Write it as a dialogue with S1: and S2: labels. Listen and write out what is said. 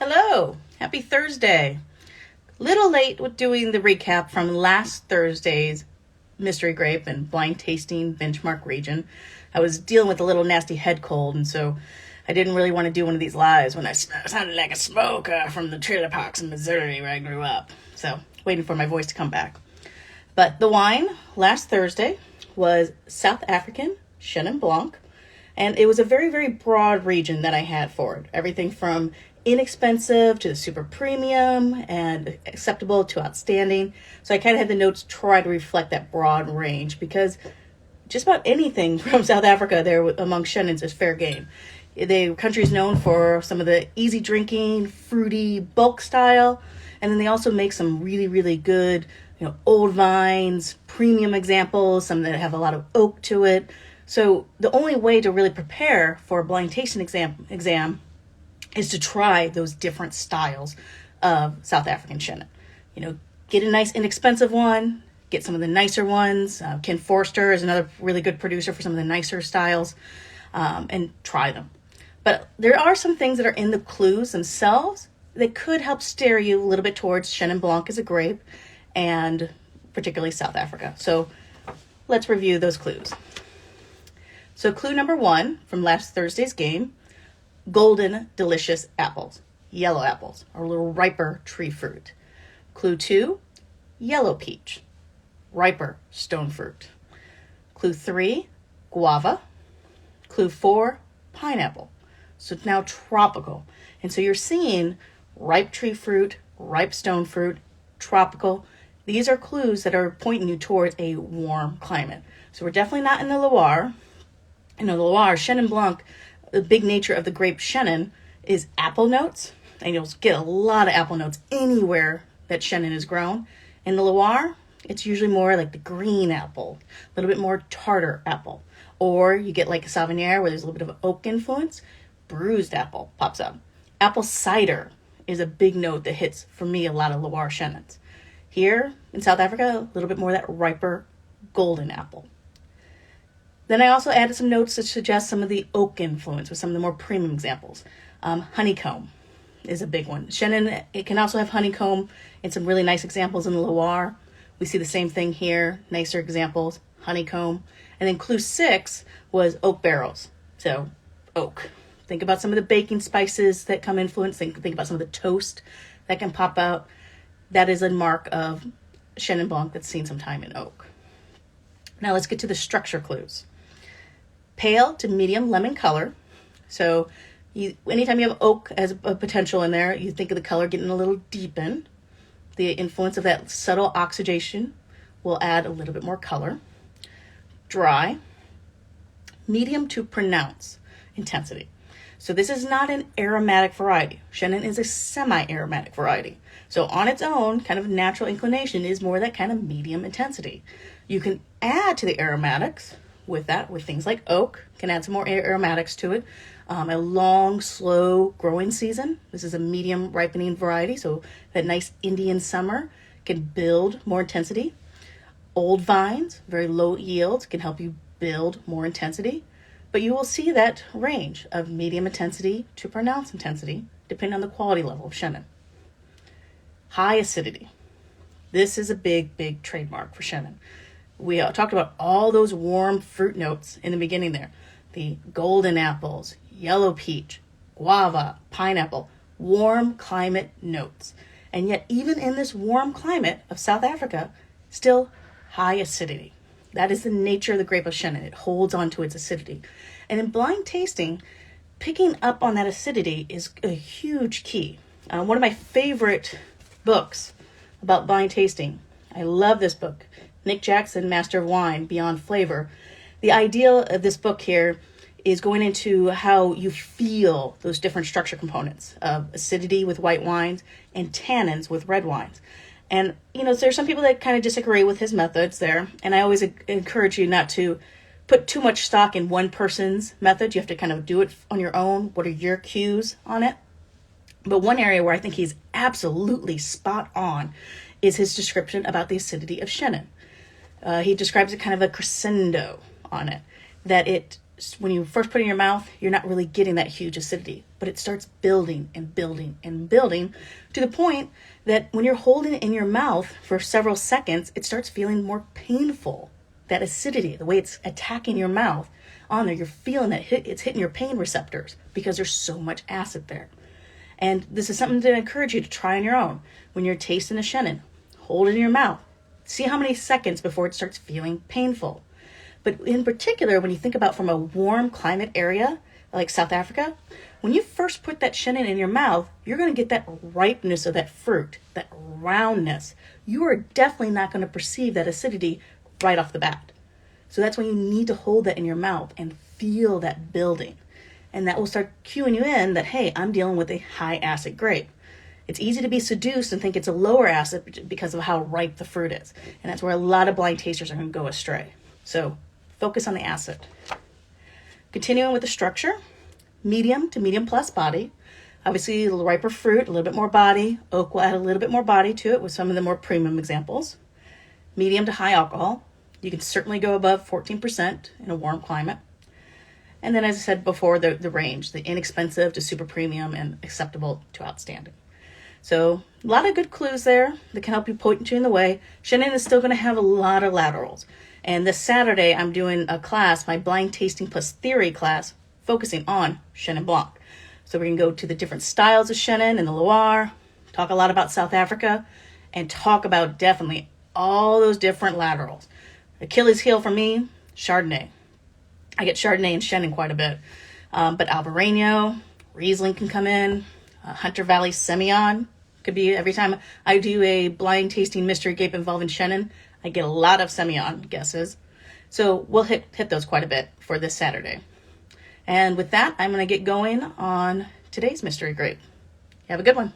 S1: Hello, happy Thursday. Little late with doing the recap from last Thursday's mystery grape and blind tasting benchmark region. I was dealing with a little nasty head cold, and so I didn't really want to do one of these lives when I sounded like a smoker from the trailer parks in Missouri where I grew up. So, waiting for my voice to come back. But the wine last Thursday was South African Chenin blanc, and it was a very, very broad region that I had for it. Everything from inexpensive to the super premium and acceptable to outstanding. So I kind of had the notes try to reflect that broad range because just about anything from South Africa there among Chenins is fair game. The country is known for some of the easy drinking, fruity bulk style, and then they also make some really, really good, old vines, premium examples, some that have a lot of oak to it. So the only way to really prepare for a blind tasting exam is to try those different styles of South African Chenin. Get a nice inexpensive one, get some of the nicer ones. Ken Forster is another really good producer for some of the nicer styles, and try them. But there are some things that are in the clues themselves that could help steer you a little bit towards Chenin blanc as a grape, and particularly South Africa. So let's review those clues. So clue number 1 from last Thursday's game: golden, delicious apples, yellow apples, or a little riper tree fruit. Clue 2, yellow peach, riper stone fruit. Clue 3, guava. Clue 4, pineapple. So it's now tropical. And so you're seeing ripe tree fruit, ripe stone fruit, tropical. These are clues that are pointing you towards a warm climate. So we're definitely not in the Loire. In the Loire, Chenin blanc, the big nature of the grape Chenin is apple notes, and you'll get a lot of apple notes anywhere that Chenin is grown. In the Loire, it's usually more like the green apple, a little bit more tartar apple. Or you get like a Sauvignon where there's a little bit of oak influence, bruised apple pops up. Apple cider is a big note that hits, for me, a lot of Loire Chenins. Here in South Africa, a little bit more of that riper golden apple. Then I also added some notes that suggest some of the oak influence with some of the more premium examples. Honeycomb is a big one. Chenin, it can also have honeycomb in some really nice examples in the Loire. We see the same thing here, nicer examples, honeycomb. And then clue 6 was oak barrels. So oak. Think about some of the baking spices that come influence. Think about some of the toast that can pop out. That is a mark of Chenin blanc that's seen some time in oak. Now let's get to the structure clues. Pale to medium lemon color. So anytime you have oak as a potential in there, you think of the color getting a little deepened. The influence of that subtle oxidation will add a little bit more color. Dry. Medium to pronounced intensity. So this is not an aromatic variety. Chenin is a semi-aromatic variety. So on its own, kind of natural inclination is more that kind of medium intensity. You can add to the aromatics with things like oak, can add some more aromatics to it. A long, slow growing season. This is a medium ripening variety, so that nice Indian summer can build more intensity. Old vines, very low yield, can help you build more intensity. But you will see that range of medium intensity to pronounced intensity, depending on the quality level of Chenin. High acidity. This is a big, big trademark for Chenin. We talked about all those warm fruit notes in the beginning there. The golden apples, yellow peach, guava, pineapple, warm climate notes. And yet even in this warm climate of South Africa, still high acidity. That is the nature of the grape of Chenin. It holds on to its acidity. And in blind tasting, picking up on that acidity is a huge key. One of my favorite books about blind tasting, I love this book, Nick Jackson, Master of Wine, Beyond Flavor. The idea of this book here is going into how you feel those different structure components of acidity with white wines and tannins with red wines. And, there's some people that kind of disagree with his methods there. And I always encourage you not to put too much stock in one person's method. You have to kind of do it on your own. What are your cues on it? But one area where I think he's absolutely spot on is his description about the acidity of Chenin. He describes it kind of a crescendo on it, that it when you first put it in your mouth, you're not really getting that huge acidity, but it starts building and building and building to the point that when you're holding it in your mouth for several seconds, it starts feeling more painful. That acidity, the way it's attacking your mouth on there, you're feeling that it's hitting your pain receptors because there's so much acid there. And this is something to encourage you to try on your own. When you're tasting a Chenin, hold it in your mouth. See how many seconds before it starts feeling painful. But in particular, when you think about from a warm climate area like South Africa, when you first put that Chenin in your mouth, you're going to get that ripeness of that fruit, that roundness. You are definitely not going to perceive that acidity right off the bat. So that's when you need to hold that in your mouth and feel that building. And that will start cueing you in that, hey, I'm dealing with a high acid grape. It's easy to be seduced and think it's a lower acid because of how ripe the fruit is. And that's where a lot of blind tasters are going to go astray. So focus on the acid. Continuing with the structure, medium to medium plus body. Obviously, a little riper fruit, a little bit more body. Oak will add a little bit more body to it with some of the more premium examples. Medium to high alcohol. You can certainly go above 14% in a warm climate. And then, as I said before, the range, the inexpensive to super premium and acceptable to outstanding. So a lot of good clues there that can help you point you in the way. Chenin is still going to have a lot of laterals. And this Saturday, I'm doing a class, my blind tasting plus theory class, focusing on Chenin blanc. So we're going to go to the different styles of Chenin in the Loire, talk a lot about South Africa, and talk about definitely all those different laterals. Achilles heel for me, Chardonnay. I get Chardonnay and Chenin quite a bit. But Albarino, Riesling can come in. Hunter Valley Semillon could be. Every time I do a blind tasting mystery grape involving Chenin, I get a lot of Semillon guesses. So we'll hit those quite a bit for this Saturday. And with that, I'm going to get going on today's mystery grape. Have a good one.